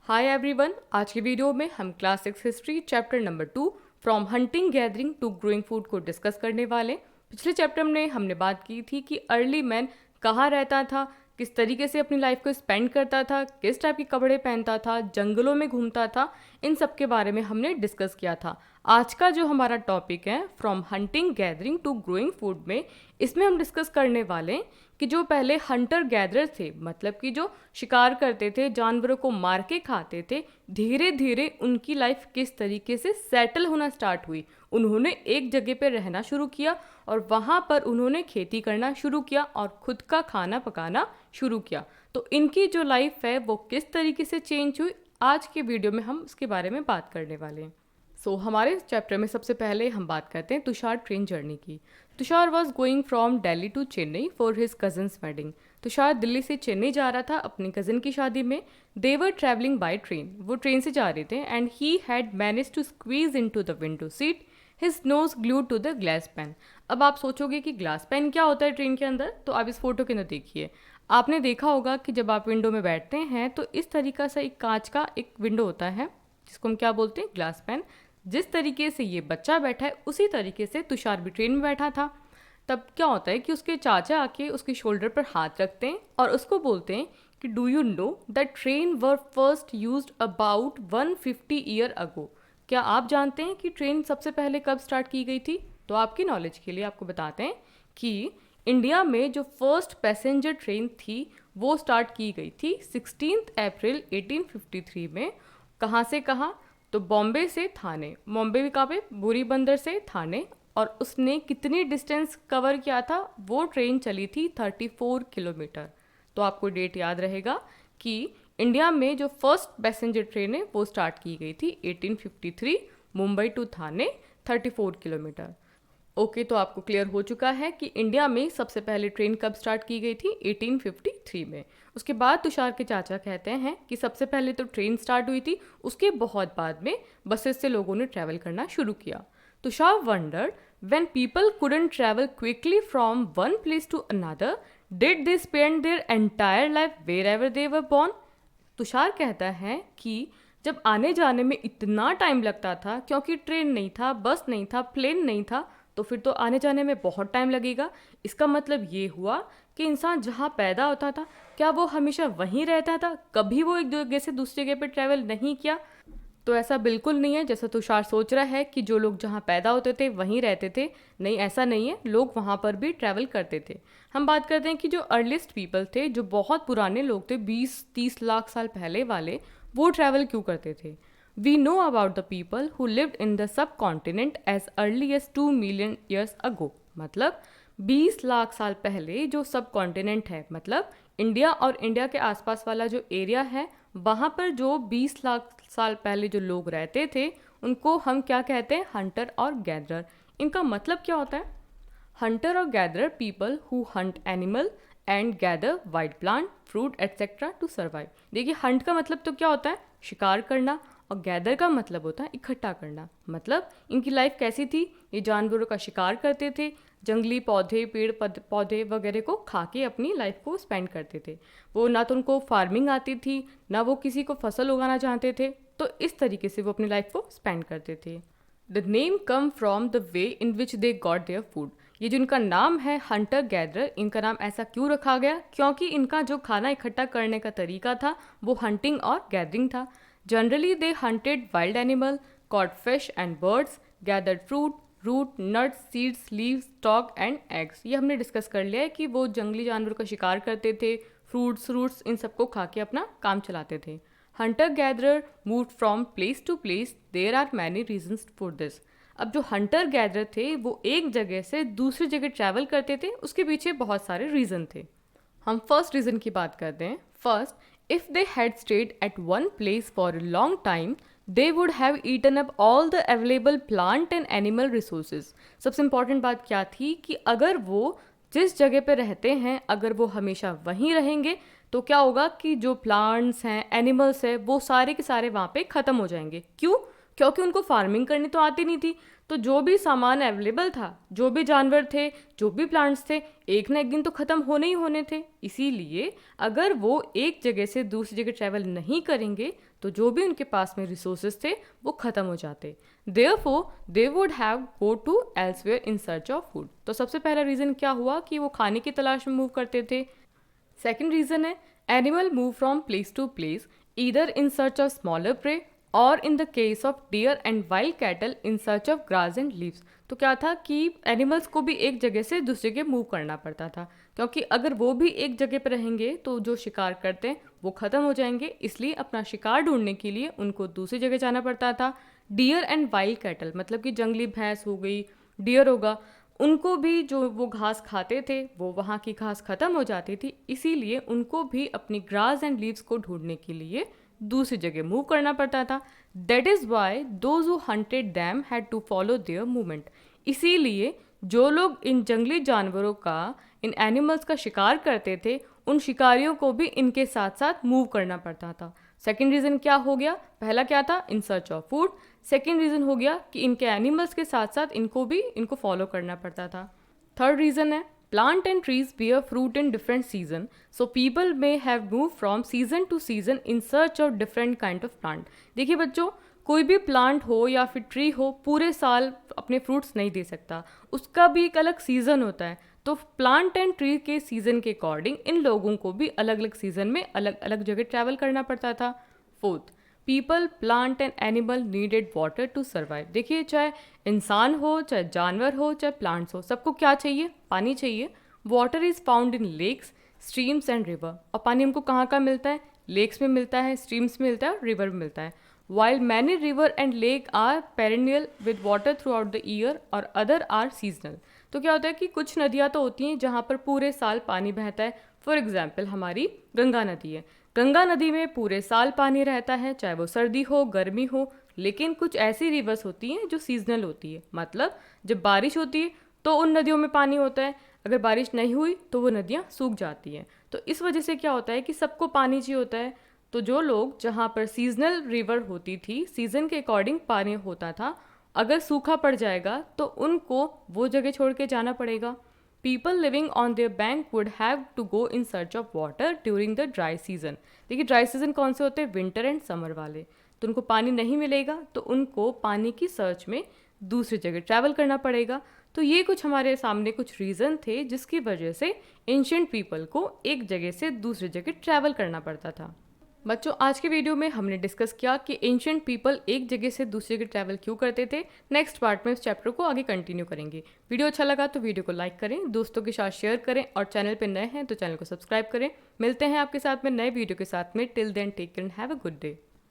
Hi everyone, आज की video में हम class 6 history chapter number 2 from hunting gathering to growing food को डिस्कस करने वाले। पिछले चैप्टर में हमने बात की थी कि अर्ली मैन कहाँ रहता था, किस तरीके से अपनी लाइफ को स्पेंड करता था, किस टाइप के कपड़े पहनता था, जंगलों में घूमता था, इन सब के बारे में हमने डिस्कस किया था। आज का जो हमारा टॉपिक है from hunting gathering to growing food में, इसमें हम डिस्कस करने वाले हैं कि जो पहले हंटर गैदरर थे, मतलब कि जो शिकार करते थे, जानवरों को मार के खाते थे, धीरे धीरे उनकी लाइफ किस तरीके से सेटल होना स्टार्ट हुई। उन्होंने एक जगह पे रहना शुरू किया और वहाँ पर उन्होंने खेती करना शुरू किया और खुद का खाना पकाना शुरू किया। तो इनकी जो लाइफ है वो किस तरीके से चेंज हुई, आज के वीडियो में हम उसके बारे में बात करने वाले हैं। हमारे चैप्टर में सबसे पहले हम बात करते हैं तुषार ट्रेन जर्नी की। Tushar was going from Delhi to Chennai for his cousin's wedding. Tushar Delhi से चेन्नई जा रहा था अपनी कज़न की शादी में। They were travelling by train, वो ट्रेन से जा रहे थे। And he had manage to squeeze into the window seat, his nose glued to the glass pane. अब आप सोचोगे कि ग्लास पैन क्या होता है ट्रेन के अंदर, तो आप इस फोटो के अंदर देखिए। आपने देखा होगा कि जब आप विंडो में बैठते हैं तो इस तरीका से एक कांच का एक विंडो होता है जिसको हम क्या बोलते हैं, ग्लास पैन। जिस तरीके से ये बच्चा बैठा है उसी तरीके से तुषार भी ट्रेन में बैठा था। तब क्या होता है कि उसके चाचा आके उसके शोल्डर पर हाथ रखते हैं और उसको बोलते हैं कि do you know that train were first used about 150 year ago. क्या आप जानते हैं कि ट्रेन सबसे पहले कब स्टार्ट की गई थी? तो आपकी नॉलेज के लिए आपको बताते हैं कि इंडिया में जो फर्स्ट पैसेंजर ट्रेन थी वो स्टार्ट की गई थी 16 अप्रैल 1853 में। कहाँ से कहाँ? तो बॉम्बे से थाने। बॉम्बे भी कहाँ पे? बोरी बंदर से थाने। और उसने कितनी डिस्टेंस कवर किया था? वो ट्रेन चली थी 34 किलोमीटर। तो आपको डेट याद रहेगा कि इंडिया में जो फर्स्ट पैसेंजर ट्रेन है वो स्टार्ट की गई थी 1853, Mumbai to Thane, 34 kilometre. Okay, तो आपको क्लियर हो चुका है कि इंडिया में सबसे पहले ट्रेन कब स्टार्ट की गई थी? 1853 में। उसके बाद तुषार के चाचा कहते हैं कि सबसे पहले तो ट्रेन स्टार्ट हुई थी, उसके बहुत बाद में बसेस से लोगों ने ट्रैवल करना शुरू किया। Tushar wondered when people couldn't travel quickly from one place to another, did they spend their entire life wherever they were born. Tushar कहता है कि जब आने जाने में इतना टाइम लगता था, क्योंकि ट्रेन नहीं था, बस नहीं था, प्लेन नहीं था, तो फिर तो आने जाने में बहुत टाइम लगेगा। इसका मतलब ये हुआ कि इंसान जहाँ पैदा होता था क्या वो हमेशा वहीं रहता था? कभी वो एक जगह से दूसरी जगह पर ट्रैवल नहीं किया? तो ऐसा बिल्कुल नहीं है जैसा तुषार सोच रहा है कि जो लोग जहाँ पैदा होते थे वहीं रहते थे। नहीं, ऐसा नहीं है, लोग वहाँ पर भी ट्रैवल करते थे। हम बात करते हैं कि जो अर्लीस्ट पीपल थे, जो बहुत पुराने लोग थे, 20-30 लाख साल पहले वाले, वो ट्रैवल क्यों करते थे? We know about the people who lived in the subcontinent as early as 2 million years ago. मतलब 20 लाख साल पहले जो सब कॉन्टिनेंट है, मतलब इंडिया और इंडिया के आसपास वाला जो एरिया है, वहाँ पर जो 20 लाख साल पहले जो लोग रहते थे उनको हम क्या कहते हैं? हंटर और गैदरर। इनका मतलब क्या होता है? हंटर और gatherer people who hunt animal and gather wild plant, fruit etcetera to survive. देखिए, हंट का मतलब तो क्या होता है? शिकार करना। और गैदर का मतलब होता है इकट्ठा करना। मतलब इनकी लाइफ कैसी थी? ये जानवरों का शिकार करते थे, जंगली पौधे, पेड़ पौधे वगैरह को खा के अपनी लाइफ को स्पेंड करते थे। वो ना तो उनको फार्मिंग आती थी, ना वो किसी को फसल उगाना चाहते थे। तो इस तरीके से वो अपनी लाइफ को स्पेंड करते थे। The name come from the way in which they got their food. ये जो इनका नाम है हंटर गैदरर, इनका नाम ऐसा क्यों रखा गया? क्योंकि इनका जो खाना इकट्ठा करने का तरीका था वो हंटिंग और गैदरिंग था। Generally they hunted wild animal, caught fish and birds, gathered fruit, root, nuts, seeds, leaves, stalk and eggs. ये हमने डिस्कस कर लिया है कि वो जंगली जानवरों का शिकार करते थे, फ्रूट्स इन सबको खा के अपना काम चलाते थे। Hunter gatherer move from place to place, there are many reasons for this. अब जो हंटर गैदरर थे वो एक जगह से दूसरी जगह ट्रैवल करते थे, उसके पीछे बहुत सारे रीज़न थे। हम फर्स्ट रीज़न की बात करते हैं। First, if they had stayed at one place for a long time, they would have eaten up all the available plant and animal resources. सबसे इम्पॉर्टेंट बात क्या थी कि अगर वो जिस जगह पे रहते हैं, अगर वो हमेशा वहीं रहेंगे तो क्या होगा कि जो प्लांट्स हैं, एनिमल्स हैं, वो सारे के सारे वहाँ पे ख़त्म हो जाएंगे। क्यों? क्योंकि उनको फार्मिंग करनी तो आती नहीं थी। तो जो भी सामान अवेलेबल था, जो भी जानवर थे, जो भी प्लांट्स थे, एक ना एक दिन तो ख़त्म होने ही होने थे। इसीलिए अगर वो एक जगह से दूसरी जगह ट्रैवल नहीं करेंगे तो जो भी उनके पास में रिसोर्सेज थे वो ख़त्म हो जाते। Therefore they would have go to elsewhere in search of food. तो सबसे पहला रीज़न क्या हुआ कि वो खाने की तलाश में मूव करते थे। Second reason is animal move from place to place either in search of smaller prey or in the case of deer and wild cattle in search of grass and leaves. तो क्या था कि animals को भी एक जगह से दूसरी जगह मूव करना पड़ता था, क्योंकि अगर वो भी एक जगह पर रहेंगे तो जो शिकार करते हैं वो ख़त्म हो जाएंगे। इसलिए अपना शिकार ढूंढने के लिए उनको दूसरी जगह जाना पड़ता था। डियर एंड वाइल्ड कैटल मतलब कि जंगली भैंस हो गई, डियर होगा, उनको भी जो वो घास खाते थे वो वहाँ की घास ख़त्म हो जाती थी। इसीलिए उनको भी अपनी ग्रास एंड लीव्स को ढूंढने के लिए दूसरी जगह मूव करना पड़ता था। That is why those who hunted them had to follow their movement. इसीलिए जो लोग इन जंगली जानवरों का, इन एनिमल्स का शिकार करते थे, उन शिकारियों को भी इनके साथ साथ मूव करना पड़ता था। सेकेंड रीज़न क्या हो गया? पहला क्या था? इन search of food. Second reason हो गया कि इनके एनिमल्स के साथ साथ इनको फॉलो करना पड़ता था। थर्ड रीज़न है plant and trees bear fruit in different season, so people may have moved from season to season in search of different kind of plant। देखिए बच्चों, कोई भी प्लांट हो या फिर ट्री हो पूरे साल अपने फ्रूट्स नहीं दे सकता, उसका भी एक अलग सीज़न होता है। तो प्लांट एंड ट्री के सीज़न के अकॉर्डिंग इन लोगों को भी अलग अलग सीज़न में अलग अलग जगह ट्रैवल करना पड़ता था। Fourth, people, plant and animal needed water to survive. देखिए, चाहे इंसान हो, चाहे जानवर हो, चाहे प्लांट्स हो, सबको क्या चाहिए? पानी चाहिए। Water is found in lakes, streams and river. और पानी हमको कहाँ कहाँ मिलता है? लेक्स में मिलता है, स्ट्रीम्स में मिलता है और रिवर में मिलता है। While many river and lake are perennial with water throughout the year और अदर आर सीजनल। तो क्या होता है कि कुछ नदियाँ तो होती हैं जहाँ पर पूरे साल पानी बहता है। फॉर एग्जाम्पल हमारी गंगा नदी है। गंगा नदी में पूरे साल पानी रहता है, चाहे वो सर्दी हो, गर्मी हो। लेकिन कुछ ऐसी रिवर्स होती हैं जो सीजनल होती है, मतलब जब बारिश होती है तो उन नदियों में पानी होता है, अगर बारिश नहीं हुई तो वो नदियाँ सूख जाती हैं। तो इस वजह से क्या होता है कि सबको पानी चाहिए होता है। तो जो लोग जहाँ पर सीजनल रिवर होती थी, सीजन के अकॉर्डिंग पानी होता था, अगर सूखा पड़ जाएगा तो उनको वो जगह छोड़ के जाना पड़ेगा। People living on their bank would have to go in search of water during the dry season. देखिए, ड्राई सीजन कौन से होते हैं? विंटर एंड समर वाले। तो उनको पानी नहीं मिलेगा तो उनको पानी की सर्च में दूसरी जगह ट्रैवल करना पड़ेगा। तो ये कुछ हमारे सामने कुछ रीज़न थे जिसकी वजह से एंशिएंट पीपल को एक जगह से दूसरी जगह ट्रैवल करना पड़ता था। बच्चों, आज के वीडियो में हमने डिस्कस किया कि एंशिएंट पीपल एक जगह से दूसरी जगह ट्रैवल क्यों करते थे। नेक्स्ट पार्ट में इस चैप्टर को आगे कंटिन्यू करेंगे। वीडियो अच्छा लगा तो वीडियो को लाइक करें, दोस्तों के साथ शेयर करें और चैनल पर नए हैं तो चैनल को सब्सक्राइब करें। मिलते हैं आपके साथ में नए वीडियो के साथ में। Till then take care and have a good day.